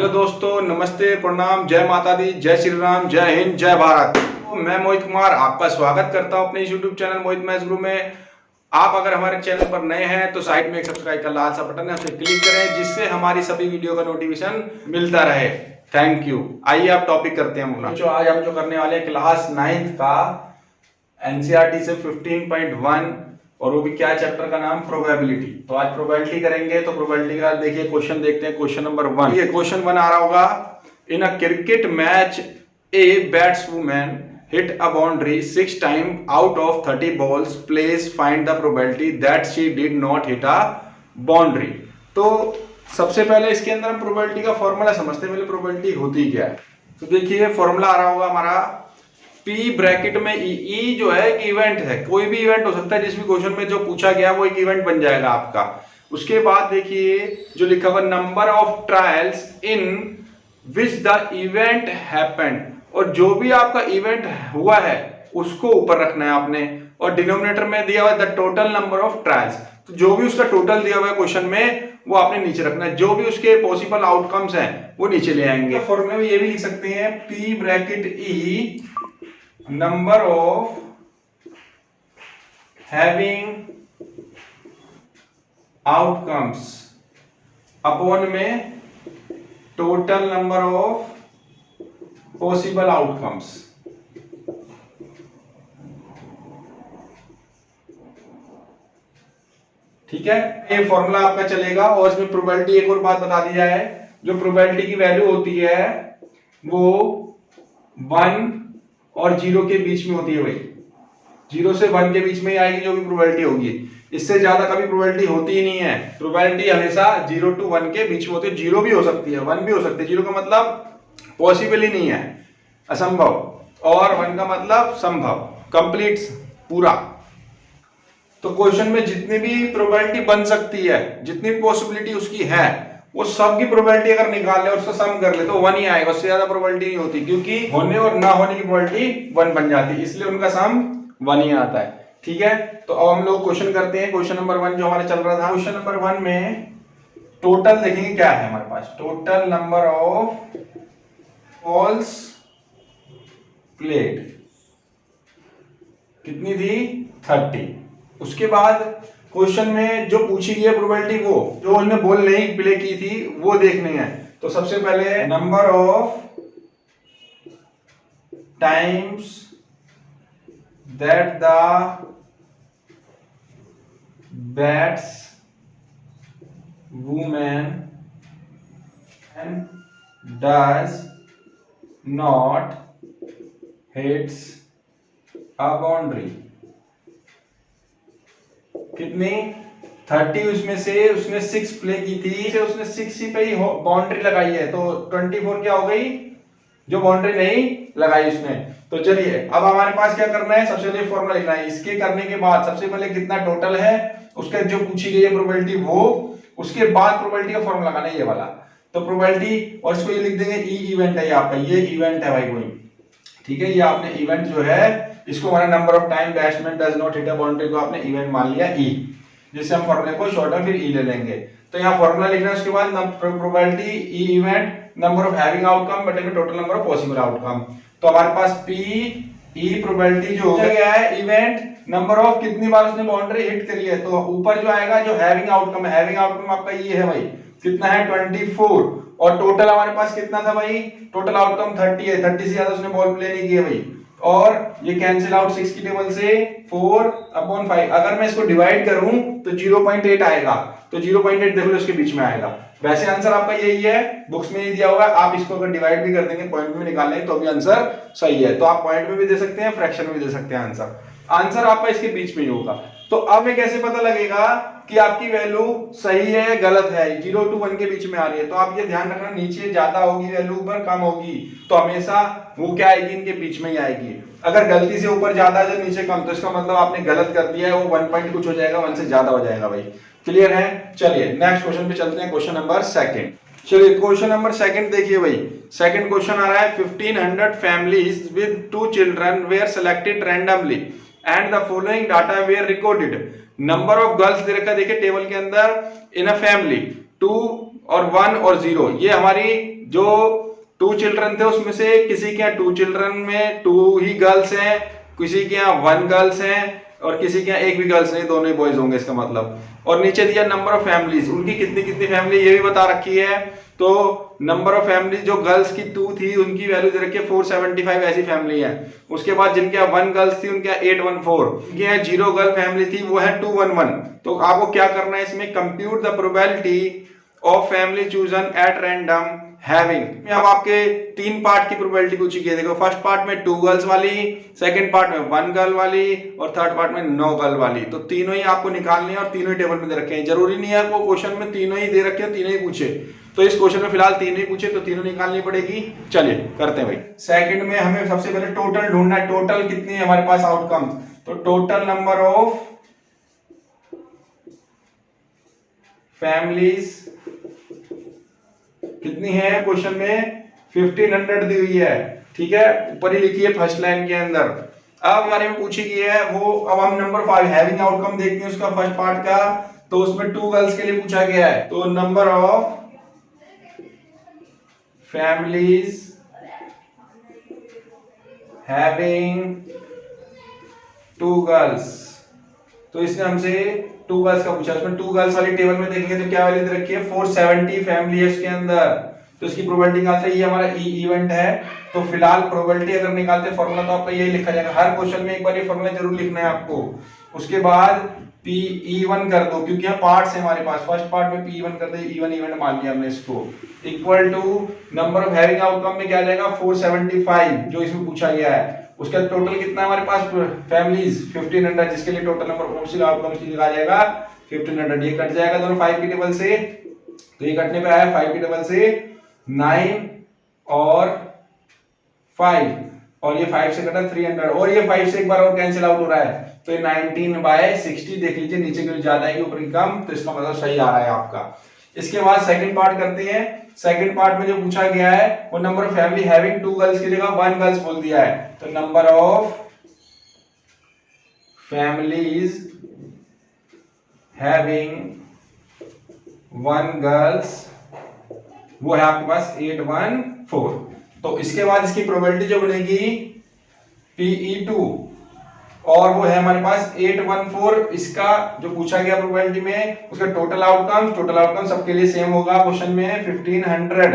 Hello दोस्तों, नमस्ते, प्रणाम, जय माता दी, जय श्री राम, जय हिंद, जय भारत। तो मैं मोहित कुमार आपका स्वागत करता हूं अपने इस यूट्यूब चैनल मोहित मैथ्स गुरु में। आप अगर हमारे चैनल पर नए हैं तो साइड में एक सब्सक्राइब का लाल सा बटन है, उसे क्लिक करें जिससे हमारी सभी वीडियो का नोटिफिकेशन मिलता रहे। Thank you. आइए आप टॉपिक करते हैं अपना। जो आज हम जो करने वाले हैं क्लास 9th का एनसीईआरटी से 15.1 और वो भी क्या चैप्टर का नाम प्रोबेबिलिटी। तो आज प्रोबेबिलिटी करेंगे। तो प्रोबेबिलिटी का देखिए क्वेश्चन देखते हैं। क्वेश्चन नंबर 1, ये क्वेश्चन 1 आ रहा होगा। In a cricket match a batsman hit a boundary 6 times out of 30 balls. Please find the probability that she did not hit a boundary. तो सबसे पहले इसके अंदर हम प्रोबेबिलिटी का फॉर्मूला समझते हैं। पहले प्रोबेबिलिटी होती क्या है। तो देखिए फॉर्मूला आ रहा होगा हमारा P ब्रैकेट में ई जो है एक इवेंट है, कोई भी इवेंट हो सकता है। जिस भी क्वेश्चन में जो पूछा गया वो एक इवेंट बन जाएगा आपका। उसके बाद देखिए जो लिखा हुआ number of trials in which the event happened, और जो भी आपका इवेंट हुआ है उसको ऊपर रखना है आपने, और डिनोमिनेटर में दिया हुआ है the total number of trials. तो जो भी उसका टोटल दिया हुआ है क्वेश्चन में वो आपने नीचे रखना है। जो भी उसके पॉसिबल आउटकम्स हैं वो नीचे ले आएंगे। तो फॉर्मूले में ये भी लिख सकते हैं P bracket E number of having outcomes upon में total number of possible outcomes. ठीक है, ये फॉर्मूला आपका चलेगा। और इसमें प्रोबेबिलिटी एक और बात बता दी जाए, जो प्रोबेबिलिटी की वैल्यू होती है वो 1 और 0 के बीच में होती है भाई। 0 से 1 के बीच में ही आएगी जो भी प्रोबेबिलिटी होगी। इससे ज्यादा कभी प्रोबेबिलिटी होती ही नहीं है। प्रोबेबिलिटी हमेशा 0 to 1 के बीच में होती है। 0 भी हो सकती है, 1 भी हो सकती है। 0 का मतलब पॉसिबल ही नहीं है, असंभव, और 1 का मतलब संभव, कंप्लीट, पूरा। तो क्वेश्चन में जितनी भी प्रोबेबिलिटी बन सकती है, जितनी भी पॉसिबिलिटी उसकी है, वो सब की प्रोबेबिलिटी अगर निकाल ले और उसका सम कर ले तो 1 ही आएगा। उससे ज्यादा प्रोबेबिलिटी नहीं होती, क्योंकि होने और ना होने की प्रोबेबिलिटी 1 बन जाती है, इसलिए उनका सम 1 ही आता है। ठीक है, तो अब हम लोग क्वेश्चन करते हैं। क्वेश्चन नंबर 1 जो हमारे चल रहा था, क्वेश्चन नंबर 1 में टोटल देखेंगे क्या है हमारे पास। Total number of balls played कितनी थी, 30। उसके बाद क्वेश्चन में जो पूछी गई है प्रोबेबिलिटी, वो जो उन्होंने बॉल नहीं प्ले की थी वो देखनी है। तो सबसे पहले number of times that the bats women does not hits a boundary. कितनी, 30। उसमें से उसने 6 प्ले की थी, से उसने 6 ही पे ही बाउंड्री लगाई है, तो 24 क्या हो गई, जो बाउंड्री नहीं लगाई उसने। तो चलिए अब हमारे पास क्या करना है, सबसे पहले फॉर्मूला लिखना है। इसके करने के बाद सबसे पहले कितना टोटल है उसका जो पूछी गई है प्रोबेबिलिटी वो, उसके बाद प्रोबेबिलिटी का फॉर्मूला लगाना है ये वाला। तो प्रोबेबिलिटी, और इसको ये लिख देंगे ई इवेंट है, ये आपका ये इवेंट है भाई कोई। ठीक है, ये आपने इवेंट जो है इसको हमारा number of time batsman does not hit a boundary को आपने इवेंट मान लिया ई, जिससे हम फॉर्मूले को शॉर्टर फिर ई ले लेंगे। तो यहाँ फॉर्मूला लिखना है, उसके बाद probability E event number of having outcome बटे में total number of possible outcome. तो हमारे पास पी ई प्रोबेबिलिटी जो हो गया है इवेंट नंबर ऑफ कितनी बार उसने बाउंड्री हिट करी है, तो ऊपर जो आएगा जो हैविंग आउटकम है, हैविंग आउटकम आपका ये है भाई, कितना है 24, और टोटल हमारे पास कितना था भाई, टोटल आउटकम 30 है। 30 से ज्यादा उसने बॉल प्ले नहीं की है भाई, और ये कैंसिल आउट 6 की टेबल से 4/5। अगर मैं इसको डिवाइड करूं तो 0.8 आएगा, तो 0.8 देख लो इसके बीच में आएगा। वैसे आंसर आपका यही है, बुक्स में ही दिया होगा। आप इसको अगर डिवाइड भी कर देंगे, पॉइंट में निकाल लेंगे तो भी आंसर सही है। तो आप पॉइंट में भी दे सकते हैं, फ्रैक्शन में भी दे सकते हैं। आंसर आपका इसके बीच में ही होगा। तो अब हमें कैसे पता लगेगा कि आपकी वैल्यू सही है गलत है, 0 to 1 के बीच में आ रही है। तो आप ये ध्यान रखना, नीचे ज्यादा होगी वैल्यू, ऊपर कम होगी, तो हमेशा वो क्या आएगी, इनके बीच में ही आएगी। अगर गलती से ऊपर ज्यादा है नीचे कम, तो इसका मतलब आपने गलत कर दिया है, वो 1 पॉइंट कुछ हो जाएगा, 1 से ज्यादा हो जाएगा भाई। क्लियर है। चलिए नेक्स्ट क्वेश्चन पे चलते हैं, क्वेश्चन नंबर 2। चलिए क्वेश्चन नंबर 2 देखिए भाई। सेकंड क्वेश्चन आ रहा है 1500 families with 2 children were selected randomly and the following data were recorded. Number of girls दे रखा है, देखिए टेबल के अंदर, इन अ फैमिली 2 और 1 और 0, ये हमारी जो 2 चिल्ड्रन थे उसमें से किसी के यहाँ 2 चिल्ड्रन में 2 ही गर्ल्स हैं, किसी के यहाँ 1 गर्ल्स हैं और किसी के यहाँ एक भी गर्ल्स नहीं, दोनों ही बॉयज होंगे इसका मतलब। और नीचे दिया नंबर ऑफ फैमिलीज, उनकी कितनी कितनी फैमिली ये भी बता रखी है। तो नंबर ऑफ फैमिली जो गर्ल्स की 2 थी उनकी वैल्यू दे रखी है 475 ऐसी फैमिली है। उसके बाद जिनके यहाँ 1 गर्ल्स थी उनके यहाँ 814, जिनके यहाँ 0 गर्ल फैमिली थी वो है 211। तो आपको क्या करना है इसमें, compute the probability of family chosen at random having. अब आपके 3 पार्ट की प्रोबेबिलिटी पूछी गई। देखो फर्स्ट पार्ट में 2 गर्ल्स वाली, सेकंड पार्ट में 1 गर्ल वाली और थर्ड पार्ट में 9 गर्ल वाली। तो तीनों ही आपको निकालनी है और तीनों ही टेबल में दे रखे हैं। जरूरी नहीं है आपको क्वेश्चन में तीनों ही दे रखे हैं, तीनों ही पूछे। तो इस क्वेश्चन में फिलहाल तीनों ही पूछे तो तीनों निकालनी पड़ेगी। चलिए करते हैं भाई। सेकंड में हमें सबसे पहले टोटल ढूंढना है, टोटल कितनी है हमारे पास आउटकम। तो टोटल नंबर ऑफ फैमिलीज कितनी है क्वेश्चन में, 1500 दी हुई है। ठीक है, ऊपर ही लिखी है फर्स्ट लाइन के अंदर। अब हमारे में पूछी गई है वो, अब हम नंबर 5 हैविंग आउटकम देखते हैं उसका फर्स्ट पार्ट का। तो उसमें 2 गर्ल्स के लिए पूछा गया है। तो number of families having 2 girls, तो इसने हमसे 2 गर्ल्स का पूछा। उसमें 2 गर्ल्स वाली टेबल में देखेंगे तो क्या वैल्यू दे रखी है, 470 फैमिली है उसके अंदर। तो इसकी प्रोबेबिलिटी निकालते हैं, ये हमारा इवेंट है। तो फिलहाल प्रोबेबिलिटी अगर निकालते फॉर्मूला तो आपका यही लिखा जाएगा। हर क्वेश्चन में एक बार ये फॉर्मूला जरूर लिखना है आपको। उसके बाद P1 कर दो, क्योंकि यहाँ पार्ट्स है हमारे पास। फर्स्ट पार्ट में P1 कर दे, इवन इवेंट मान लिया हमने इसको। Equal to number of having outcome में क्या आ जाएगा 475 जो इसमें पूछा गया है। उसका टोटल कितना है हमारे पास फैमिलीज 1500, जिसके लिए टोटल नंबर ऑफ आउटकम आ जाएगा 1500। ये कट जाएगा दोनों 5 की टेबल से, तो ये कटने पे आया 5 की टेबल से 9 और 5, और ये 5 से कटा 300, और ये 5 से एक बार और कैंसिल आउट हो रहा है। तो ये 19/60 देख लीजिए, नीचे की ज्यादा है ऊपर की कम, तो इसका मतलब सही आ रहा है आपका। इसके बाद सेकंड पार्ट करते हैं। सेकंड पार्ट में जो पूछा गया है वो number of family having 2 girls की जगह 1 गर्ल्स बोल दिया है। तो number of families having 1 girls वो है आपके पास 814। तो इसके बाद इसकी प्रोबेबिलिटी जो बनेगी PE2, और वो है हमारे पास 814। इसका जो पूछा गया प्रोबेबिलिटी में उसका टोटल आउटकम सबके लिए सेम होगा। क्वेश्चन में 1500,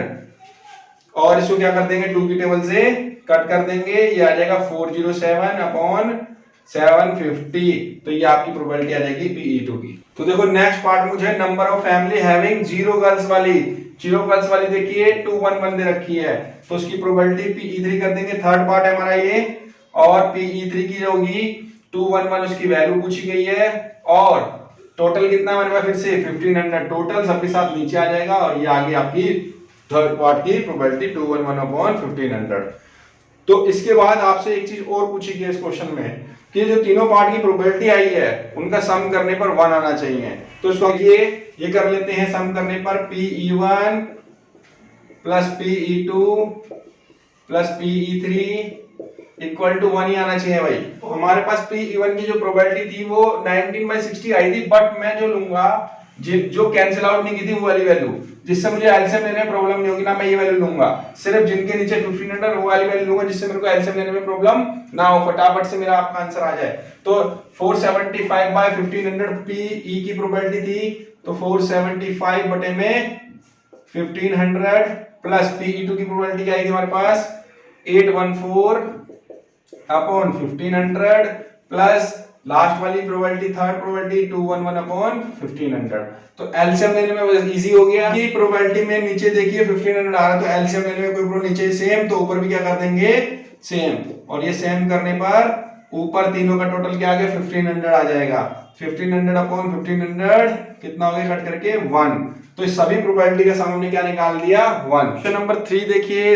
और इसको क्या कर देंगे 2 की टेबल से कट कर देंगे, ये आ जाएगा 407/750। तो ये आपकी प्रोबेबिलिटी आ जाएगी PE2 की। तो देखो नेक्स्ट पार्ट मुझे number of family having 0 girls वाली, 0 गर्ल्स वाली देखिए 211 दे रखी है। तो उसकी प्रोबेबिलिटी PE3 कर देंगे। थर्ड पार्ट है हमारा ये, और PE3 की होगी 211, उसकी वैल्यू पूछी गई है। और टोटल कितना हमारे पास फिर से 1500, टोटल सबके साथ नीचे आ जाएगा। और ये आगे आपकी थर्ड पार्ट की प्रोबेबिलिटी 211/1500। तो इसके बाद आपसे एक चीज और पूछी गई इस क्वेश्चन में कि जो तीनों पार्ट की प्रोबेबिलिटी आई है उनका सम करने पर 1 आना चाहिए। तो इसको ये कर लेते हैं। सम करने पर PE1 plus PE2 plus PE3 equal to 1 ही आना चाहिए भाई। तो हमारे पास PE1 की जो प्रोबेबिलिटी थी वो 19/60 आई थी, बट मैं जो लूंगा जो कैंसिल आउट नहीं की थी वो वाली वैल्यू, जिससे मुझे एलसीएम लेने में प्रॉब्लम नहीं होगी ना, मैं ये वैल्यू लूंगा। सिर्फ जिनके नीचे 1500 वो वाली वैल्यू लूंगा, जिससे मेरे को एलसीएम लेने में प्रॉब्लम ना हो, फटाफट से मेरा आपका आंसर आ जाए। तो 475/1500 PE की प्रोबेबिलिटी थी, तो 475 बटे में 1500 प्लस PE2 की प्रोबेबिलिटी क्या आई थी हमारे पास 814/1500 प्लस लास्ट वाली प्रोबेबिलिटी थर्ड प्रोबेबिलिटी 211/1500। तो एलसीएम लेने में इजी हो गया कि प्रोबेबिलिटी में नीचे देखिए 1500 आ रहा है, तो एलसीएम लेने में कोई प्रॉब्लम, नीचे सेम तो ऊपर भी क्या कर देंगे सेम, और ये सेम करने पर ऊपर तीनों का टोटल क्या आ गया 1500 आ जाएगा। 1500/1500 कितना हो गया कट करके 1। तो इस सभी प्रोबेबिलिटी का सम हमने क्या निकाल दिया 1। क्वेश्चन नंबर 3 देखिए।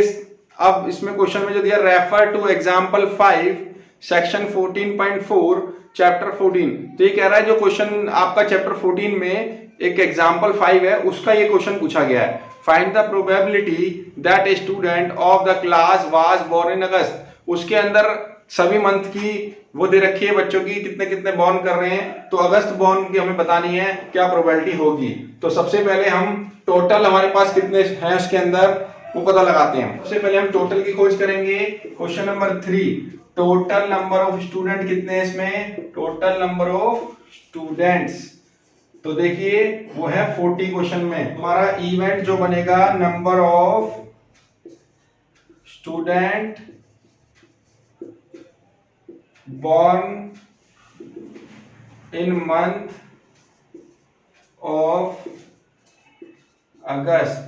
अब इसमें क्वेश्चन में जो दिया refer two example 5 section 14.4 chapter 14। तो ये कह रहा है जो क्वेश्चन आपका चैप्टर 14 में एक एग्जांपल 5 है उसका ये क्वेश्चन पूछा गया है। Find the probability that a student of the class was born in August. उसके अंदर सभी मंथ की वो दे रखी है, बच्चों की कितने कितने बॉर्न कर रहे हैं, तो अगस्त बॉर्न की हमें बतानी है क्या प्रोबेबिलिटी होगी। तो सबसे पहले हम टोटल हमारे पास कितने हैं उसके अंदर वो पता लगाते हैं। सबसे पहले हम टोटल की खोज करेंगे। Question number 3, total number of student कितने हैं इसमें? टोटल नंबर ऑफ स्टूडेंट्स तो देखिए वो है 40 क्वेश्चन में। हमारा इवेंट जो बनेगा, number of student born in month of अगस्त,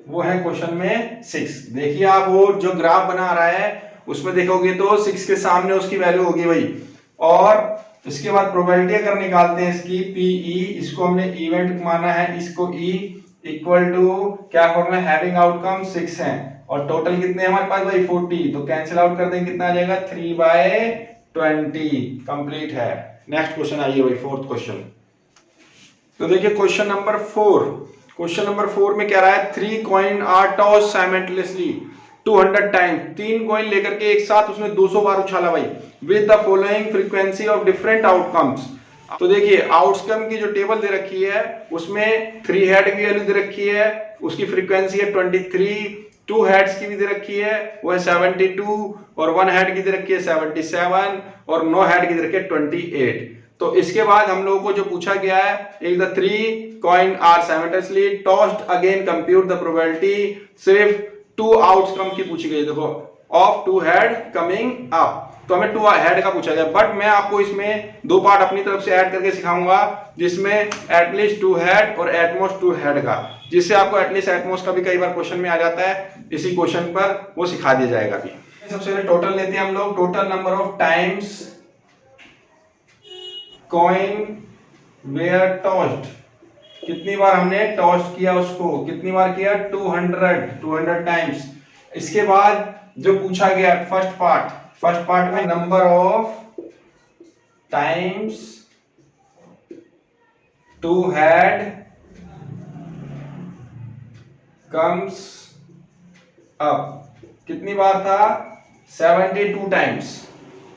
वो है क्वेश्चन में 6। देखिए आप वो जो ग्राफ बना रहा है उसमें देखोगे तो 6 के सामने उसकी वैल्यू होगी भाई, और इसके बाद प्रोबेबिलिटी अगर निकालते हैं इसकी पीई, इसको हमने इवेंट माना है, इसको ई इक्वल टू क्या फॉर्मूला, हैविंग आउटकम 6 है और टोटल कितने हैं हमारे पास भाई 40, तो कैंसिल आउट कर देंगे, कितना आ जाएगा 3/20 कंप्लीट है। नेक्स्ट क्वेश्चन आइए भाई, फोर्थ क्वेश्चन। तो देखिए क्वेश्चन नंबर 4, क्वेश्चन नंबर 4 में क्या रहा है, 3 coin are toss simultaneously 200 time, 3 coin लेकर के एक साथ उसने 200 बार उछाला भाई, with the following frequency of different outcomes. तो देखिए आउटकम की जो टेबल दे रखी है उसमें 3 हेड की वैल्यू दे रखी है, उसकी फ्रीक्वेंसी है 23, 2 हेड्स की भी दे रखी है वो है 72, और 1 हेड की दे रखी है 77, और 9 हेड की दे रखी है 28। तो इसके बाद हम लोगों को जो पूछा गया है, एक the 3 coin are simultaneously tossed, again compute the probability, सिर्फ 2 आउटकम की पूछी गई, देखो ऑफ 2 हेड कमिंग अप, तो हमें 2 हेड का पूछा गया। बट मैं आपको इसमें 2 पार्ट अपनी तरफ से ऐड करके सिखाऊंगा, जिसमें एटलीस्ट 2 हेड और एटमोस्ट 2 हेड का, जिससे आपको एटलीस्ट एटमोस्ट का भी कई बार क्वेश्चन में आ जाता है, इसी क्वेश्चन पर वो सिखा दिया जाएगा। भी सबसे पहले टोटल लेते हैं हम लोग, total number of times coin were tossed, कितनी बार हमने टॉस्ट किया उसको, कितनी बार किया 200 टाइम्स। इसके बाद जो पूछा गया फर्स्ट पार्ट में number of times 2 head comes up, कितनी बार था 72 टाइम्स।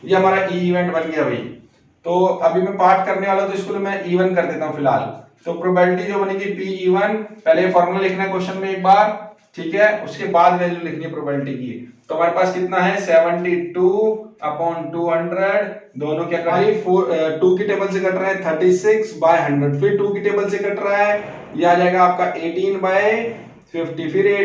ये हमारा इवेंट बन गया भाई। तो अभी मैं पार्ट करने वाला हूं, तो इसको मैं इवन कर देता हूं फिलहाल। तो प्रोबेबिलिटी जो बनेगी पी इवन, पहले फॉर्मूला लिखना है क्वेश्चन में एक बार, ठीक है, उसके बाद वैल्यू लिखनी है प्रोबेबिलिटी की। तो हमारे पास कितना है 72/200, दोनों क्या कर रहे हैं 2 की टेबल से कट रहा है 36/100, फिर 2 की टेबल से कट रहा है, ये आ जाएगा आपका 18/50, फिर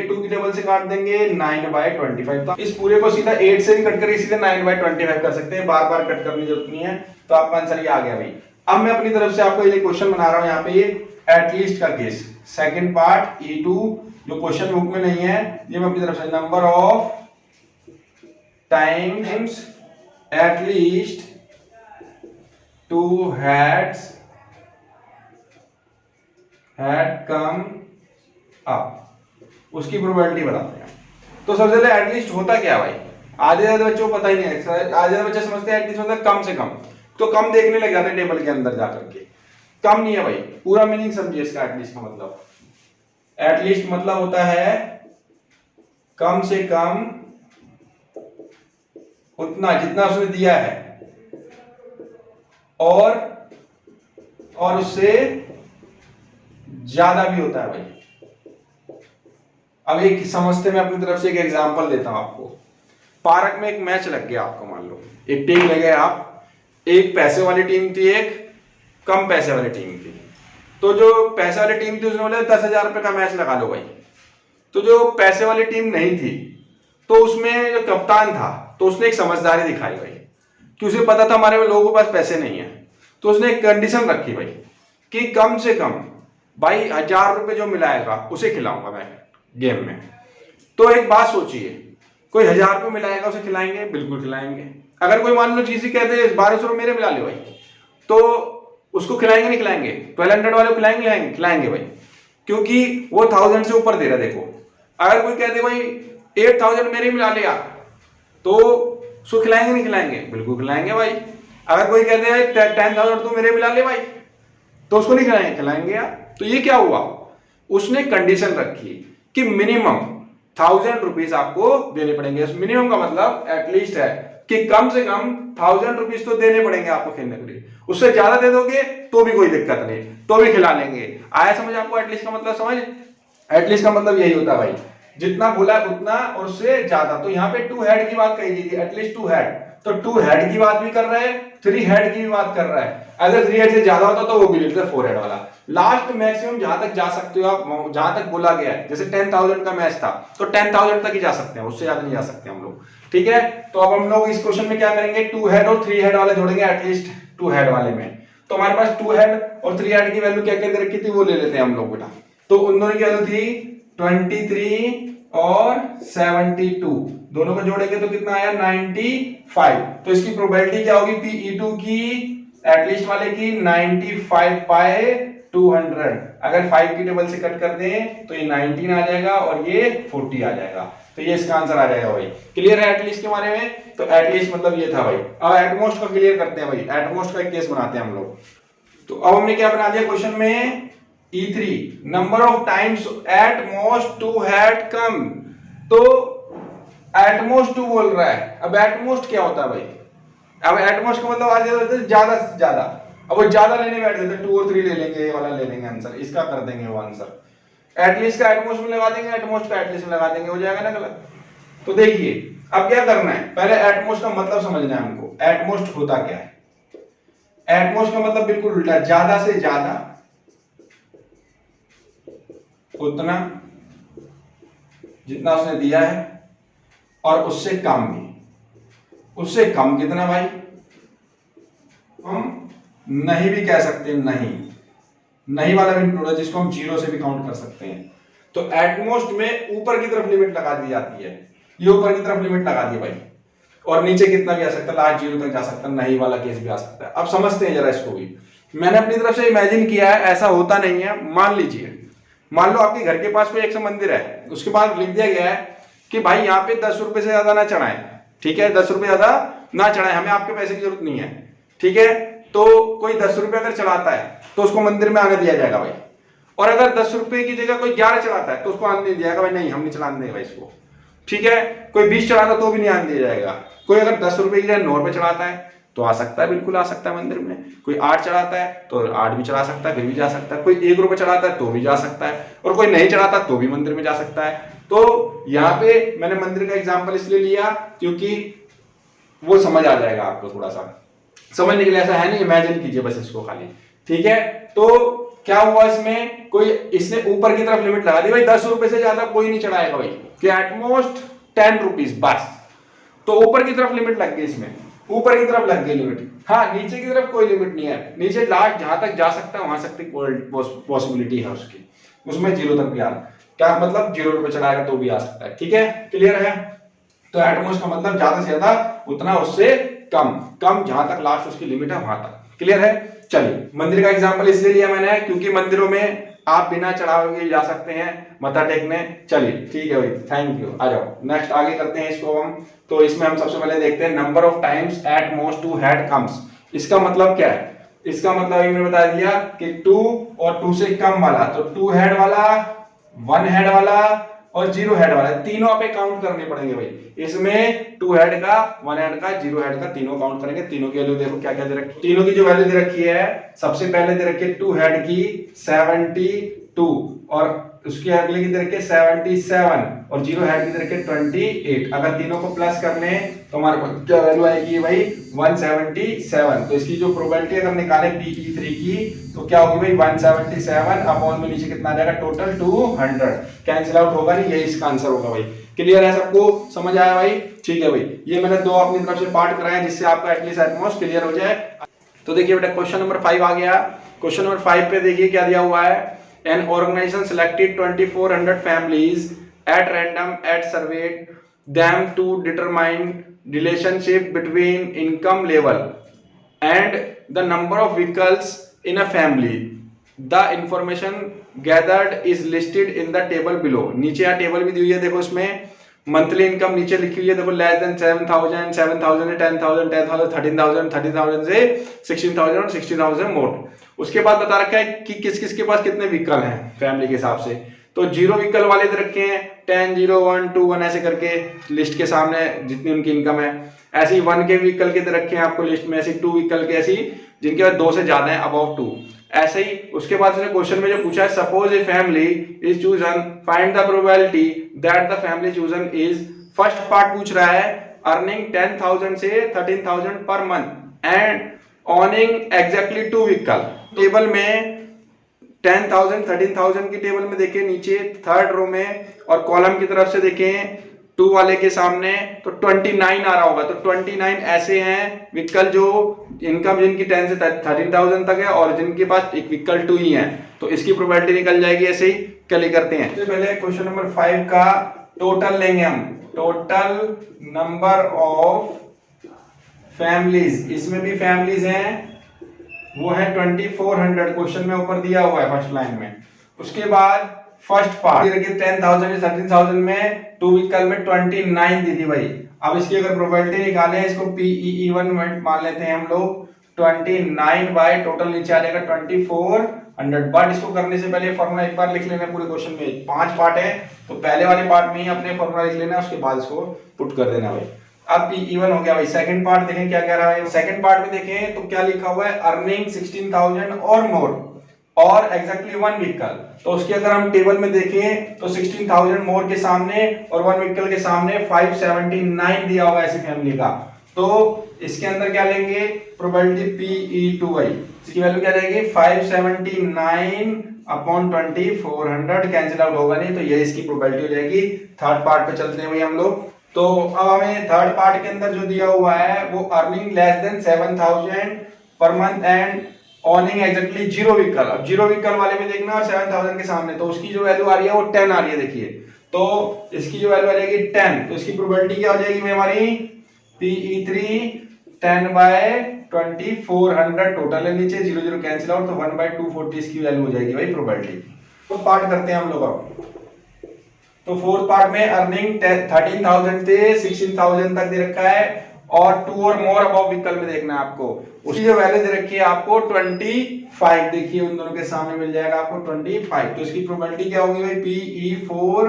2 की टेबल से काट देंगे 9/25। तो इस पूरे को सीधा 8 से भी कट करके सीधे 9/25 कर सकते हैं, बार बार कट करने की जरूरत नहीं है। तो आपका आंसर ये आ गया भाई। अब मैं अपनी तरफ से आपको ये क्वेश्चन बना रहा हूं, यहाँ पे ये एटलीस्ट का केस, सेकंड पार्ट E2 जो क्वेश्चन बुक में नहीं है, ये मैं अपनी तरफ से number of times at least 2 heads had come up, उसकी प्रोबेबिलिटी बताते हैं। तो सबसे पहले एटलीस्ट होता क्या भाई, आधे ज्यादा बच्चों को पता ही नहीं है, आधे ज्यादा बच्चे समझते हैं एटलीस्ट मतलब कम से कम, तो कम देखने लग जाते हैं टेबल के अंदर जाकर के। कम नहीं है भाई, पूरा मीनिंग समझिए इसका एटलीस्ट का मतलब। एटलीस्ट मतलब होता है कम से कम उतना जितना उसने दिया है, और उससे ज्यादा भी होता है भाई। अब एक समझते मैं अपनी तरफ से एक एग्जांपल देता हूं आपको। पार्क में एक मैच लग गया, आपको मान लो एक टीम ले गए आप, एक पैसे वाली टीम थी, एक कम पैसे वाली टीम थी। तो जो पैसे वाली टीम थी उसने बोला 10,000 रुपए का मैच लगा लो भाई। तो जो पैसे वाली टीम नहीं थी, तो उसमें जो कप्तान था, तो उसने एक समझदारी दिखाई भाई, कि उसे पता था हमारे लोगों के पास पैसे नहीं है, तो उसने एक कंडीशन रखी भाई कि कम से कम भाई 1,000 रुपए जो मिलाएगा उसे खिलाऊंगा मैं गेम में। तो एक बात सोचिए, कोई 1,000 रुपए मिलाएगा उसे खिलाएंगे, बिल्कुल खिलाएंगे। अगर कोई मान लो चीज कहते हैं 1,200 रुपए मेरे मिला ले भाई, तो उसको खिलाएंगे नहीं खिलाएंगे? 1200 वाले को खिलाएंगे खिलाएंगे भाई, क्योंकि वो 1000 से ऊपर दे रहा। देखो अगर कोई कहते भाई 8,000 मेरे मिला ले यार, तो उसको खिलाएंगे नहीं खिलाएंगे? बिल्कुल खिलाएंगे भाई। अगर कोई कहते हैं 10,000 तू मेरे मिला ले भाई, तो उसको नहीं खिलाएंगे? खिलाएंगे यार। तो ये क्या हुआ, उसने कंडीशन रखी कि मिनिमम 1,000 रुपीज आपको देने पड़ेंगे। मिनिमम का मतलब एटलीस्ट है कि कम से कम 1,000 रुपीज तो देने पड़ेंगे आपको खेलने के लिए। उससे ज्यादा दे दोगे तो भी कोई दिक्कत नहीं, तो भी खिला लेंगे। आया समझ आपको एटलीस्ट का मतलब? समझ, एटलीस्ट का मतलब यही होता है भाई जितना बोला है उतना और उससे ज्यादा। तो यहाँ पे 2 हेड की बात कही गई थी, एटलीस्ट 2 हेड, तो 2 हेड की बात भी कर रहा है, 3 हेड की भी बात कर रहा है। अगर 3 हेड से ज्यादा होता तो वो भी लिखते 4 हेड वाला। लास्ट मैक्सिमम जहां तक जा सकते हो आप, जहां तक बोला गया है, जैसे 10,000 का मैच था तो 10,000 तक ही जा सकते हैं, उससे ज्यादा नहीं जा सकते हम लोग, ठीक है। तो अब हम लोग इस क्वेश्चन में क्या करेंगे, 2 हेड और 3 हेड वाले जोड़ेंगे, एटलीस्ट 2 हेड वाले में। तो हमारे पास 2 हेड और 3 हेड की वैल्यू क्या क्या दे रखी थी वो ले लेते हैं हम लोग बेटा। तो उन दोनों की वैल्यू थी 23 और 72, दोनों को जोड़ेंगे तो कितना आया 95। तो इसकी प्रोबेबिलिटी क्या होगी PE2 की, एटलीस्ट वाले की 95 बाय 200। अगर 5 की टेबल से कट कर दें तो ये 19 आ जाएगा और ये 40 आ जाएगा। तो ये इसका आंसर आ जाएगा भाई। क्लियर है एटलीस्ट के बारे में? तो एटलीस्ट मतलब ये था भाई। अब एटमोस्ट का क्लियर करते हैं भाई, एटमोस्ट का एक केस बनाते हैं हम लोग। तो अब हमने क्या बना दिया क्वेश्चन में, E3 number of times at most 2 had come. तो एटमोस्ट 2 बोल रहा है। अब एटमोस्ट क्या होता है भाई? अब एटमोस्ट का मतलब आ जाता है ज्यादा से ज्यादा। अब वो ज्यादा लेने बैठ जाते 2 और 3 ले लेंगे, ये वाला ले लेंगे आंसर, इसका कर देंगे वो आंसर। एटलीस्ट का एटमोस्ट में लगा देंगे, एटमोस्ट का एटलीस्ट में लगा देंगे, हो जाएगा ना गलत। तो देखिए अब क्या करना है, पहले एटमोस्ट का मतलब समझना है हमको। एटमोस्ट होता क्या है? एटमोस्ट का मतलब बिल्कुल उल्टा, ज्यादा से ज्यादा, उतना जितना उसने दिया है, और उससे कम भी। उससे कम कितना भाई? हम नहीं भी कह सकते हैं, नहीं वाला भी इंक्लूड है, जिसको हम 0 से भी काउंट कर सकते हैं। तो एटमोस्ट में ऊपर की तरफ लिमिट लगा दी जाती है, ये ऊपर की तरफ लिमिट लगा दी भाई, और नीचे कितना भी आ सकता है, लास्ट 0 तक जा सकता है, नहीं वाला केस भी आ सकता है। अब समझते हैं जरा इसको भी। मैंने अपनी तरफ से इमेजिन किया है, ऐसा होता नहीं है। मान लीजिए, मान लो आपके घर के पास कोई एक मंदिर है, उसके बाद लिख दिया गया है कि भाई यहाँ पे 10 रुपए से ज्यादा ना चढ़ाएं, ठीक है, 10 रुपए ज्यादा ना चढ़ाएं, हमें आपके पैसे की जरूरत नहीं है, ठीक है। तो कोई 10 रुपए अगर चढ़ाता है तो उसको मंदिर में आने दिया जाएगा भाई, और अगर 10 रुपए की जगह कोई 11 चढ़ाता है तो उसको आने नहीं दिया जाएगा भाई, नहीं हम नहीं चढ़ाने देंगे भाई इसको, ठीक है। कोई 20 चढ़ाता तो भी नहीं आने दिया जाएगा। कोई अगर 10 रुपए की जगह 9 रुपए चढ़ाता है तो आ सकता है, बिल्कुल आ सकता है मंदिर में। कोई 8 चढ़ाता है तो 8 भी चढ़ा सकता है, फिर भी जा सकता है। कोई 1 रुपए चढ़ाता है तो भी जा सकता है, और कोई नहीं चढ़ाता तो भी मंदिर में जा सकता है। तो यहाँ पे मैंने मंदिर का एग्जाम्पल इसलिए लिया क्योंकि वो समझ आ जाएगा आपको, थोड़ा सा समझने के लिए, ऐसा है नहीं, इमेजिन कीजिए बस इसको खाली, ठीक है। तो क्या हुआ इसमें, कोई इसने ऊपर की तरफ लिमिट लगा दी भाई, 10 रुपए से ज्यादा कोई नहीं चढ़ाएगा भाई, कि एटमोस्ट 10 रुपीज बस। तो ऊपर की तरफ लिमिट लग गई, इसमें ऊपर की तरफ लग गई लिमिट। हाँ, नीचे की तरफ कोई लिमिट नहीं है, नीचे लास्ट जहां तक जा सकता है वहां तक पॉसिबिलिटी है उसकी, उसमें 0 तक भी आ, क्या मतलब 0 रुपए चढ़ाएगा तो भी आ सकता है, ठीक है, क्लियर है। तो एटमोस्ट का मतलब ज्यादा से ज्यादा, उतना उससे कम, कम जहां तक लास्ट उसकी लिमिट है वहां तक, क्लियर है। चलिए, मंदिर का एग्जांपल इसलिए लिया मैंने क्योंकि मंदिरों में आप बिना चढ़ावे जा सकते हैं मत्था टेकने। चलिए ठीक है भाई, थैंक यू। आ जाओ नेक्स्ट आगे करते हैं इसको हम। तो इसमें हम सबसे पहले देखते हैं number of times at most 2 head comes. इसका मतलब क्या है? इसका मतलब अभी मैंने बता दिया कि 2 और 2 से कम वाला, तो 2 हेड वाला, 1 हेड वाला और 0 हेड वाला, तीनों आप काउंट करने पड़ेंगे भाई। इसमें 2 हेड का, 1 हेड का, 0 हेड का, तीनों काउंट करेंगे। तीनों की वैल्यू देखो क्या क्या दे रखी, तीनों की जो वैल्यू दे रखी है, सबसे पहले दे रखी है 2 हेड की 72, और उसकी अगले की दे रखी है 77, और 0 हेड की दे रखी है 28। अगर तीनों को प्लस कर लें तो हमारे पास क्या वैल्यू आएगी भाई, 177। तो इसकी जो प्रोबेबिलिटी अगर निकाले PE3 की तो क्या होगी भाई, 177 अपॉन में नीचे कितना आ जाएगा, टोटल 200, कैंसिल आउट होगा नहीं, यही इसका आंसर होगा भाई। क्लियर है, सबको समझ आया भाई? ठीक है भाई, ये मैंने 2 अपनी तरफ से पार्ट कराए जिससे आपका एटलीस्ट एटमोस्ट क्लियर हो जाए। तो देखिए बेटा, क्वेश्चन नंबर 5 आ गया। क्वेश्चन नंबर 5 पे देखिए क्या दिया हुआ है, an organization selected 2400 families at random and surveyed them to determine relationship between income level and the number of vehicles in a family. The information gathered is listed in the table below. नीचे यहाँ table भी दी हुई है, देखो इसमें monthly income नीचे लिखी हुई है, देखो लेस देन 7,000, 7,000 से 10,000, 10,000, 13,000, 13,000 से 16,000 और 16,000 मोर। उसके बाद बता रखा है कि किस किस के पास कितने व्हीकल हैं फैमिली के हिसाब से। तो 0 व्हीकल वाले दे रखे हैं 10, 0, 1, 2, 1 ऐसे करके लिस्ट के सामने जितनी उनकी इनकम है। ऐसे ही 1 के व्हीकल के दे रखे हैं आपको लिस्ट में, ऐसे 2 व्हीकल के, ऐसी जिनके पास 2 से ज्यादा है, अबव 2। ऐसे ही उसके बाद उसने क्वेश्चन में जो पूछा है, suppose a family is chosen, find the probability that the family chosen is, first part पूछ रहा है अर्निंग 10,000 से 13,000 per month and owning exactly 2 vehicle. Table में 10,000 13,000 की टेबल में देखें नीचे थर्ड रो में, और कॉलम की तरफ से देखें 2 वाले के सामने तो 29 आ रहा होगा। तो 29 ऐसे हैं व्हीकल जो इनकम जिनकी 10 से 13,000 तक है और जिनके पास एक व्हीकल 2 ही है, तो इसकी प्रोबेबिलिटी निकल जाएगी। ऐसे ही कल करते हैं। तो पहले क्वेश्चन नंबर 5 का टोटल लेंगे हम, टोटल नंबर ऑफ फैमिलीज, इसमें भी फैमिलीज हैं, वो है 2400, क्वेश्चन में ऊपर दिया हुआ है फर्स्ट लाइन में। उसके बाद फर्स्ट पार्ट 10,000 से 13,000 में 2 व्हीकल में 29 दी थी भाई। अब इसकी अगर प्रोबेबिलिटी निकालें, इसको PEE1 मान लेते हैं हम लोग, 29 बाय टोटल नीचे आ जाएगा 2400। बट इसको करने से पहले फॉर्मूला एक बार लिख लेना। पूरे क्वेश्चन में 5 पार्ट है, तो पहले वाले पार्ट में ही अपने फॉर्मूला लिख लेना, उसके बाद इसको पुट कर देना भाई। अब PE1 हो गया भाई। सेकंड पार्ट देखें क्या कह रहा है। सेकंड पार्ट में देखें तो क्या लिखा हुआ है, अर्निंग 16,000 और मोर और एग्जैक्टली 1 व्हीकल। तो उसकी अगर हम टेबल में देखें तो 16,000 मोर के सामने और 1 व्हीकल के सामने 579 दिया हुआ है ऐसी फैमिली का। तो इसके अंदर क्या लेंगे, प्रोबेबिलिटी PE2 भाई, इसकी वैल्यू क्या रहेगी 579 अपॉन 2400, कैंसिल आउट होगा नहीं, तो ये इसकी प्रोबेबिलिटी हो जाएगी। थर्ड पार्ट पे चलते हैं भाई हम लोग। तो अब हमें थर्ड पार्ट के अंदर जो दिया हुआ है वो earning less than 7,000 per month and owning exactly 0 vehicle. अब 0 व्हीकल वाले में देखना और 7,000 के सामने, तो उसकी जो वैल्यू आ रही है वो 10 आ रही है। देखिए तो इसकी जो वैल्यू आ जाएगी 10, तो इसकी प्रोबेबिलिटी क्या हो जाएगी हमारी PE3 10 बाय 2400, टोटल है नीचे 0 0 कैंसिल आउट, तो 1 बाय 240 इसकी वैल्यू हो जाएगी भाई प्रोबेबिलिटी। तो पार्ट करते हैं हम लोग अब। तो फोर्थ पार्ट में अर्निंग 13,000 से 16,000 तक दे रखा है और 2 और मोर अबव व्हीकल में देखना है आपको। उसकी जो वैल्यू दे रखी है आपको 25, देखिए उन दोनों के सामने मिल जाएगा आपको 25। तो इसकी प्रोबेबिलिटी क्या होगी भाई, PE4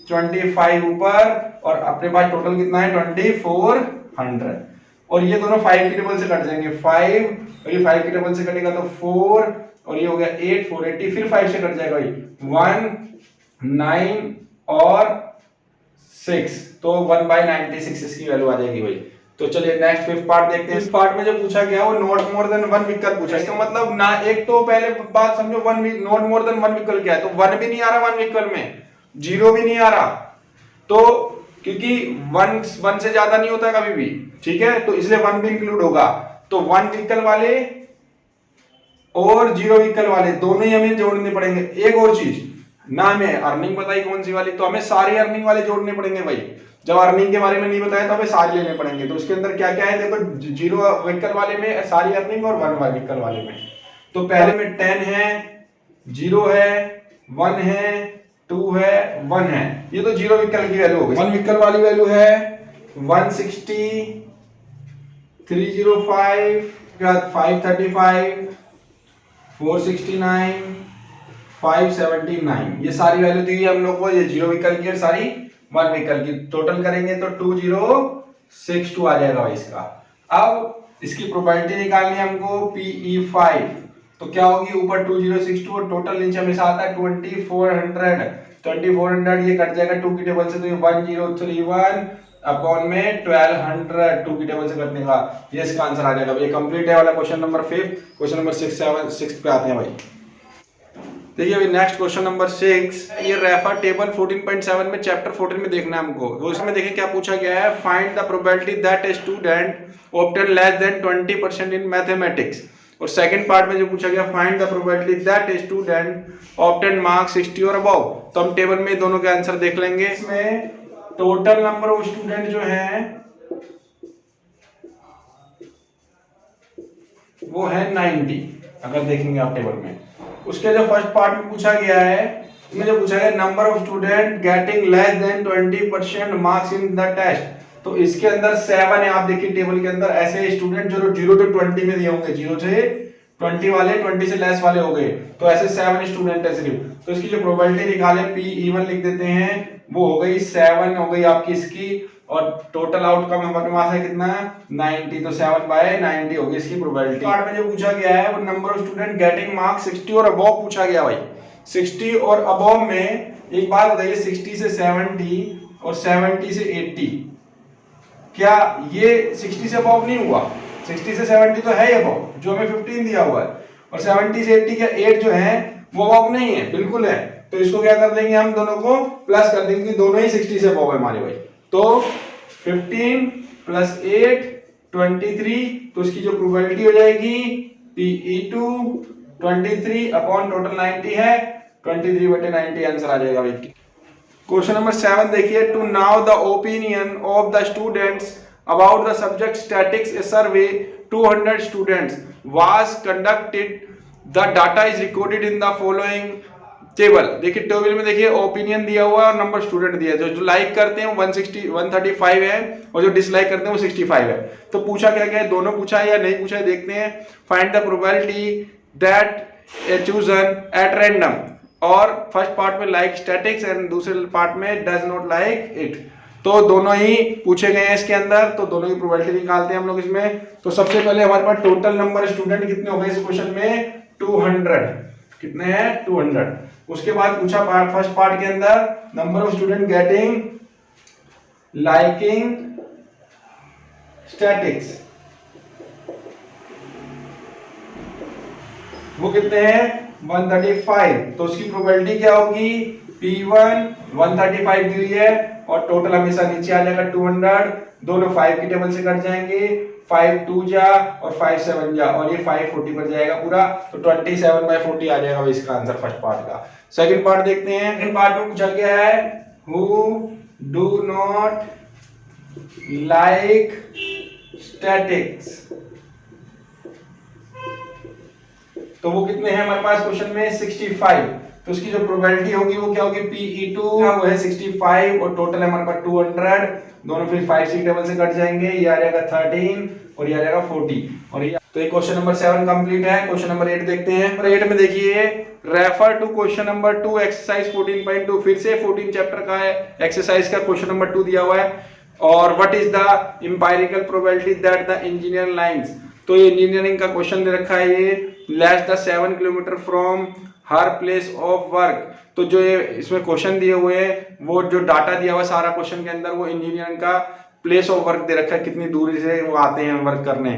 25 ऊपर और अपने पास टोटल कितना है 2400, और ये दोनों 5 की टेबल से कट जाएंगे, 5 और ये 5 की टेबल से कटेगा तो 4 और ये हो गया 8, 480, फिर 5 से कट जाएगा भाई 1 9 और 6, तो 1 बाय 96 इसकी वैल्यू आ जाएगी भाई। तो चलिए नेक्स्ट फिफ्थ पार्ट देखते हैं। इस पार्ट में जो पूछा गया वो नॉट मोर देन 1 व्हीकल पूछा। इसका मतलब ना, एक तो पहले बात समझो, नॉट मोर देन 1 व्हीकल क्या है, तो 1 भी नहीं आ रहा 1 व्हीकल में, 0 भी नहीं आ रहा, तो क्योंकि 1 से ज्यादा नहीं होता कभी भी, ठीक है, तो इसलिए 1 भी इंक्लूड होगा। तो 1 व्हीकल वाले और 0 व्हीकल वाले दोनों ही हमें जोड़ने पड़ेंगे। एक और चीज ना, हमें अर्निंग बताई कौन सी वाली, तो हमें सारे अर्निंग वाले जोड़ने पड़ेंगे भाई। जब अर्निंग के बारे में नहीं बताया तो हमें सारे लेने पड़ेंगे। तो उसके अंदर क्या क्या है देखो, 0 व्हीकल वाले में सारी अर्निंग और 1 व्हीकल वाले में। तो पहले में 10 है, 0 है, 1 है, 2 है, 1 है, ये तो 0 व्हीकल की वैल्यू हो गई। 1 व्हीकल वाली वैल्यू है 160, 305, 535, 469, 579, ये सारी वैल्यू दी है हम लोग को, ये 0 व्हीकल की और सारी 1 व्हीकल की। टोटल करेंगे तो 2062 आ जाएगा भाई इसका। अब इसकी प्रोबेबिलिटी निकालनी है हमको PE5, तो क्या होगी, ऊपर 2062 और टोटल नीचे हमेशा आता है 2400, ये कट जाएगा 2 की टेबल से, तो ये 1031 अपॉन में 1200, 2 की टेबल से कटने का, ये इसका आंसर आ जाएगा। ये कंप्लीट है वाला क्वेश्चन नंबर 5। क्वेश्चन नंबर 6 पे आते हैं भाई। देखिए अभी नेक्स्ट क्वेश्चन नंबर 6, ये रेफर टेबल 14.7 में चैप्टर 14 में देखना है हमको। वो इसमें देखिए क्या पूछा गया है, find the probability that a student obtain less than 20% in mathematics. और सेकंड पार्ट में जो पूछा गया, find the probability that a student obtain marks 60 और अबव। तो हम टेबल में दोनों के आंसर देख लेंगे। इसमें टोटल नंबर ऑफ स्टूडेंट जो है वो है 90, अगर देखेंगे आप टेबल में। उसके जो फर्स्ट पार्ट में पूछा गया है, इसमें जो पूछा गया number of student getting less than 20% marks in the test, तो इसके अंदर 7 है। आप देखिए टेबल के अंदर ऐसे स्टूडेंट जो 0 to 20 में दिए होंगे, 0 से 20 वाले 20 से लेस वाले हो गए, तो ऐसे 7 स्टूडेंट है सिर्फ, तो इसकी जो प्रोबेबिलिटी निकाले P(E1) लिख देते हैं, वो हो गई 7 हो गई आपकी इसकी, और टोटल आउटकम हमारे पास है कितना 90, तो 7/90 होगी इसकी प्रोबेबिलिटी। पार्ट में जो पूछा गया है वो number of student getting marks 60 और अबव पूछा गया भाई। 60 और अबव में एक बात बताइए, 60 से 70 और 70 से 80, क्या ये 60 से अबव नहीं हुआ? 60 से 70 तो है अबव, जो हमें 15 दिया हुआ है, और 70 से 80 क्या 8 जो है वो अबव नहीं है, बिल्कुल है। तो इसको क्या कर देंगे हम, दोनों को प्लस कर देंगे, दोनों ही 60 से अबव है हमारे भाई। तो 15 + 8 23, तो इसकी जो प्रोबेबिलिटी हो जाएगी Pe2 23 अपॉन टोटल 90 है, 23/90 आंसर आ जाएगा भाई। क्वेश्चन नंबर 7 देखिए, to know the opinion of the students about the subject statics, a survey 200 students was conducted, the data is recorded in the following table. देखिए table में देखिए opinion दिया हुआ है और नंबर स्टूडेंट दिया है, जो लाइक करते हैं वो 135 है और जो डिसलाइक करते हैं वो 65 है। तो पूछा क्या क्या है, दोनों पूछा है या नहीं पूछा है देखते हैं। Find the probability that A chosen at random, और फर्स्ट पार्ट में लाइक स्टैटिक्स एंड दूसरे पार्ट में डज नॉट लाइक इट, तो दोनों ही पूछे गए हैं इसके अंदर, तो दोनों की प्रोबेबिलिटी निकालते हैं हम लोग इसमें। तो सबसे पहले हमारे पास टोटल नंबर स्टूडेंट कितने हो गए इस क्वेश्चन में, 200, कितने हैं 200। उसके बाद पूछा फर्स्ट पार्ट के अंदर number of student getting liking statics, वो कितने हैं 135, तो उसकी प्रोबेबिलिटी क्या होगी P1 135 दी हुई है, और टोटल हमेशा नीचे आ जाएगा 200, दोनों 5 की टेबल से कट जाएंगे, 5 2 जा और 5 7 जा, और ये 5 40 पर जाएगा पूरा, तो 27/40 आ जाएगा इसका आंसर फर्स्ट पार्ट का। सेकंड पार्ट देखते हैं। सेकंड पार्ट में पूछा गया है who do not like statics, तो वो कितने हैं हमारे पास क्वेश्चन में 65, तो उसकी जो प्रोबेबिलिटी होगी वो क्या होगी Pe2 वो है 65, और टोटल है हमारे पास 200, दोनों फिर 5 की टेबल से कट जाएंगे, ये आ जाएगा 13 और ये आ जाएगा 40, और ये तो ये क्वेश्चन नंबर 7 कंप्लीट है। क्वेश्चन नंबर 8 देखते हैं। नंबर 8 में देखिए, refer to question number 2 exercise 14.2, फिर से 14 चैप्टर का है एक्सरसाइज का क्वेश्चन नंबर 2 दिया हुआ है, और what is the empirical probability that the engineer lines, तो ये इंजीनियरिंग का क्वेश्चन दे रखा है, ये less the 7 kilometre from her place of work, तो जो ये इसमें क्वेश्चन दिए हुए हैं, वो जो डाटा दिया हुआ है सारा क्वेश्चन के अंदर, वो इंजीनियरिंग का प्लेस ऑफ वर्क दे रखा है, कितनी दूरी से वो आते हैं वर्क करने।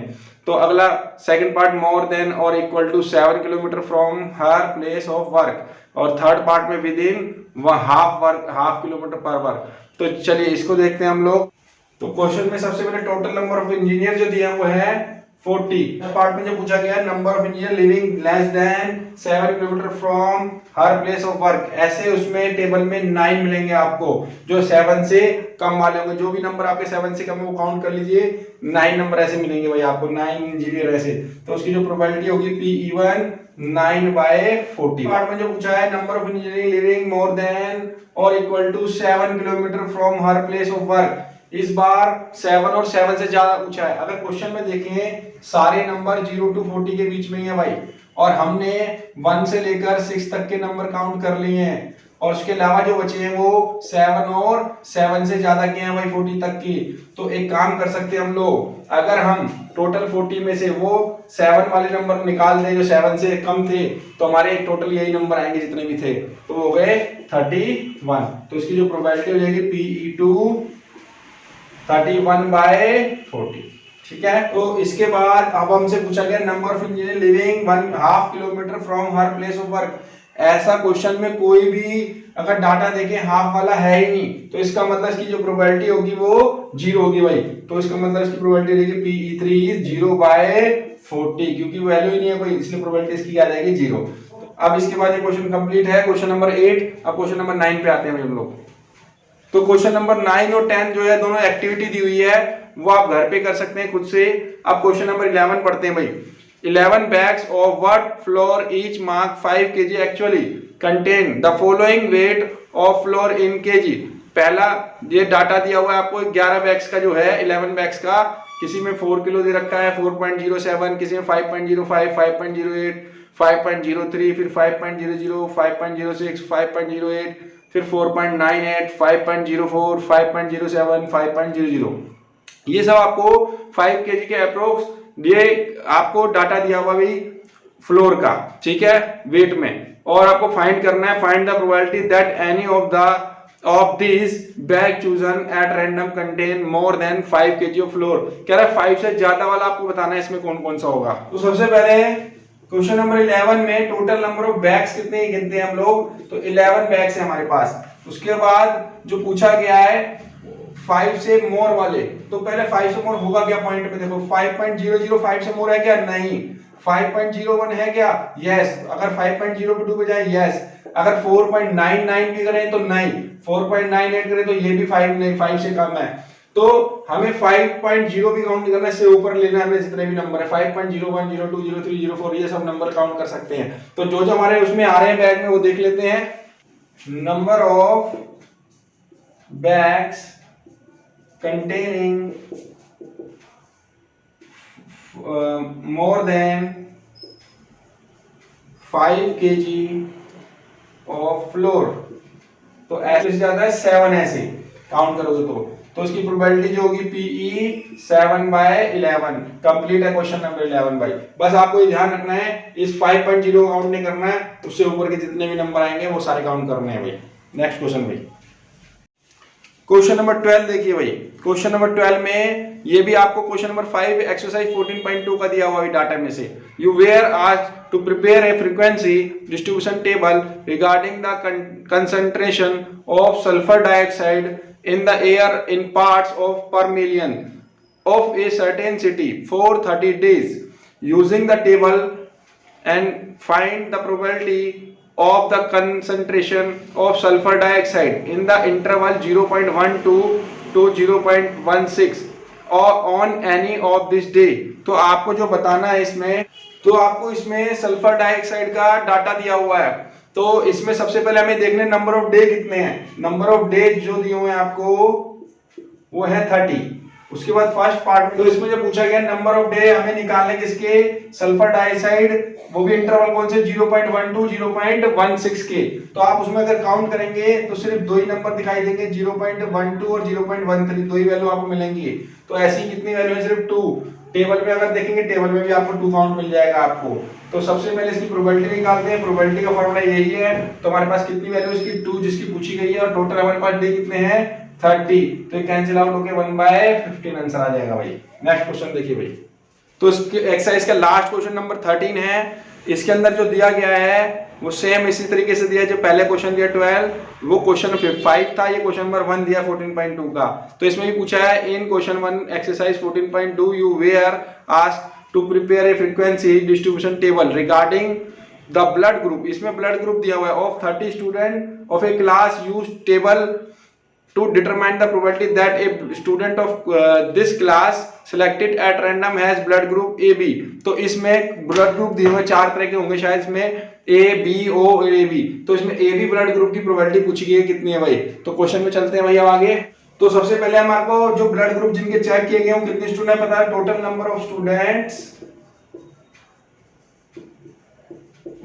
तो अगला सेकंड पार्ट मोर देन और equal to 7 kilometre from her place of work, और थर्ड पार्ट में विद इन हाफ किलोमीटर पर वर्क। तो चलिए इसको देखते हैं हम लोग। तो क्वेश्चन में सबसे पहले टोटल नंबर ऑफ इंजीनियर जो दिया वो है 40। पार्ट में जो पूछा गया है number of engineer living less than 7 kilometre from her place of work, ऐसे उसमें टेबल में 9 मिलेंगे आपको, जो 7 से कम वाले होंगे, जो भी नंबर आपके 7 से कम है वो काउंट कर लीजिए, 9 नंबर ऐसे मिलेंगे भाई आपको, 9 इंजीनियर ऐसे, तो उसकी जो प्रोबेबिलिटी होगी Pe1 9/40। पार्ट में जो पूछा है number of engineer living more than और equal to 7 kilometre from her place of work, इस बार 7 और 7 से ज्यादा पूछा है। अगर क्वेश्चन में देखें सारे नंबर 0 to 40 के बीच में ही है भाई, और हमने 1 से लेकर 6 तक के नंबर काउंट कर लिए हैं, और उसके अलावा जो बचे हैं वो 7 और 7 से ज्यादा के हैं भाई 40 तक की। तो एक काम कर सकते हैं हम लोग, अगर हम टोटल 40 में से वो 7 वाले नंबर निकाल दें जो 7 से कम थे, तो हमारे टोटल यही नंबर आएंगे जितने भी थे, तो हो गए 31। तो इसकी जो प्रोबेबिलिटी हो जाएगी Pe2 31/40। ठीक है, तो इसके बाद अब हमसे पूछा गया number of engineer living 1/2 kilometre from her place of work. ऐसा क्वेश्चन में कोई भी अगर डाटा देखें हाफ वाला है ही नहीं, तो इसका मतलब इसकी जो प्रोबेबिलिटी होगी वो 0 होगी भाई। तो इसका मतलब इसकी प्रोबेबिलिटी रहेगी Pe3 0/40, क्योंकि वैल्यू ही नहीं है कोई, इसलिए प्रोबेबिलिटी इसकी आ जाएगी 0। अब इसके बाद ये क्वेश्चन कंप्लीट है, क्वेश्चन नंबर 8। अब क्वेश्चन नंबर 9 पे आते हैं हम लोग। तो क्वेश्चन नंबर 9 और 10 जो है दोनों एक्टिविटी दी हुई है, वो आप घर पे कर सकते हैं खुद से। अब क्वेश्चन नंबर 11 पढ़ते हैं भाई। 11 bags of what flour each mark 5 kg actually contain the following weight of flour in kg। पहला ये डाटा दिया हुआ है आपको 11 बैग्स का जो है 11 बैग्स का किसी में 4 किलो दे रखा है 4.07, किसी में 5.05, 5.08, 5.03, फिर 5.00, 5.06, 5.08, फिर 4.98, 5.04, 5.07, 5.00। ये सब आपको 5 kg के अप्रोक्स ये आपको डाटा दिया हुआ भाई फ्लोर का, ठीक है, वेट में। और आपको फाइंड करना है, find the probability that any of this bag chosen at random contain more than 5 kg of floor. कह रहा है 5 से ज्यादा वाला आपको बताना है इसमें कौन कौन सा होगा। तो सबसे पहले क्वेश्चन नंबर 11 में टोटल नंबर ऑफ बैग्स कितने गिनते हैं हम लोग, तो 11 बैग्स है हमारे पास। उसके बाद जो पूछा गया है 5 से मोर वाले, तो पहले 5 से मोर होगा क्या पॉइंट पे देखो, 5.00 5 से मोर है क्या, नहीं। 5.01 है क्या, यस। अगर 5.02 पे जाए यस। अगर 4.99 भी करें तो नहीं, 4.98 करें तो ये भी 5 नहीं, 5 से कम है। तो हमें 5.0 भी काउंट करना है, इससे ऊपर लेना है हमें जितने भी नंबर है 5.01, 02, 03, 04 ये सब नंबर काउंट कर सकते हैं। तो जो जो हमारे उसमें आ रहे हैं बैग में वो देख लेते हैं। Number of bags containing more than 5 kg of flour, तो ऐसे ज्यादा है 7 ऐसे काउंट करोगे तो उसकी प्रोबेबिलिटी जो होगी PE 7/11। कंप्लीट है क्वेश्चन नंबर 11 भाई। बस आपको ये ध्यान रखना है इस 5.0 काउंट नहीं करना है, उससे ऊपर के जितने भी नंबर आएंगे वो सारे काउंट करने हैं भाई। नेक्स्ट क्वेश्चन भाई, क्वेश्चन नंबर 12 देखिए भाई। क्वेश्चन नंबर 12 में ये भी आपको क्वेश्चन नंबर 5 एक्सरसाइज 14.2 का दिया हुआ है डाटा में से। You were asked to prepare a frequency distribution table regarding the concentration of sulphur dioxide in the air in parts of per million of a certain city for 30 days using the table and find the probability of the concentration of sulfur dioxide in the interval 0.12 to 0.16 or on any of this day। तो आपको जो बताना है इसमें, तो आपको इसमें sulphur dioxide का डाटा दिया हुआ है। तो इसमें सबसे पहले हमें देखने नंबर ऑफ डे कितने हैं। नंबर ऑफ डे जो दिए हुए हैं आपको वो है 30। उसके बाद फर्स्ट पार्ट में तो इसमें जो पूछा गया नंबर ऑफ डे हमें निकालने किसके, सल्फर डाइऑक्साइड, वो भी इंटरवल कौन से 0.12 0.16 के। तो आप उसमें अगर काउंट करेंगे तो सिर्फ दो ही नंबर दिखाई देंगे, 0.12 और 0.13, दो ही वैल्यू आपको मिलेंगी। तो ऐसी कितनी वैल्यू है, सिर्फ 2। टेबल पे अगर देखेंगे टेबल में भी आपको 2 काउंट मिल जाएगा आपको। तो सबसे पहले इसकी प्रोबेबिलिटी निकालते हैं। प्रोबेबिलिटी का फॉर्मूला यही है। तो हमारे पास कितनी वैल्यू इसकी 2 जिसकी पूछी गई है, और टोटल हमारे पास डे कितने हैं 30। तो ये कैंसिल आउट होके 1/15 आंसर आ जाएगा भाई। नेक्स्ट क्वेश्चन देखिए भाई। तो इसके एक्सरसाइज का लास्ट क्वेश्चन नंबर 13 है। इसके अंदर जो दिया गया है वो सेम इसी तरीके से दिया जो पहले क्वेश्चन दिया 12, वो क्वेश्चन 5 था, ये क्वेश्चन नंबर 1 दिया 14.2 का। तो इसमें भी पूछा है in question 1 exercise 14.2 you were asked to prepare a frequency distribution table regarding the blood group. इसमें ब्लड ग्रुप दिया हुआ है of 30 student of a class use table to determine the probability that a student of this class selected at random has blood group AB। तो इसमें blood group दिए हुए 4 तरह के होंगे शायद, इसमें A B O और AB। तो इसमें AB ब्लड ग्रुप की प्रोबेबिलिटी पूछी गई है कितनी है भाई। तो क्वेश्चन में चलते हैं भाई अब आगे। तो सबसे पहले हम आपको जो ब्लड ग्रुप जिनके चेक किए गए हों कितने स्टूडेंट पता है, टोटल नंबर ऑफ स्टूडेंट्स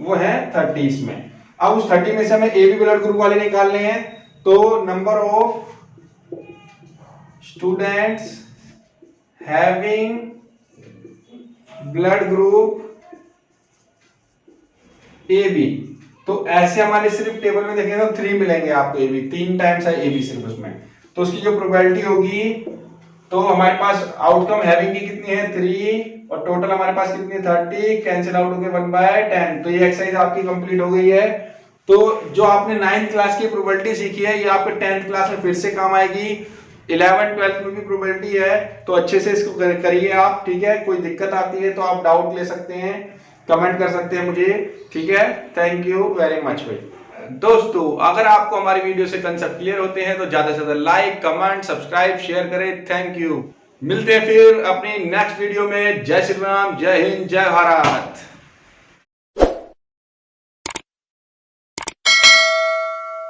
वो है 30 इसमें। अब उस 30 में से हमें AB ब्लड ग्रुप वाले निकालने हैं। तो number of students having blood group AB, तो ऐसे हमारे सिर्फ टेबल में देखेंगे तो 3 मिलेंगे आपको AB, 3 टाइम्स है AB सिर्फ उसमें। तो उसकी जो प्रोबेबिलिटी होगी, तो हमारे पास आउटकम हैविंग की कितनी है 3, और टोटल हमारे पास कितनी है 30, कैंसिल आउट हो गए 1/10। तो ये एक्सरसाइज आपकी कंप्लीट हो गई है। तो जो आपने 9th क्लास की प्रोबेबिलिटी सीखी है ये आपके 10th क्लास में फिर से काम आएगी। 11th 12th में भी प्रोबेबिलिटी है, तो अच्छे से इसको करिए आप, ठीक है। कोई दिक्कत आती है तो आप डाउट ले सकते हैं, कमेंट कर सकते हैं मुझे, ठीक है। थैंक यू वेरी मच भाई। दोस्तों अगर आपको हमारी वीडियो से कंसेप्ट क्लियर होते हैं तो ज्यादा से ज्यादा लाइक, कमेंट, सब्सक्राइब, शेयर करें। Thank you. मिलते हैं फिर अपनी नेक्स्ट वीडियो में। जय श्री राम, जय हिंद, जय भारत।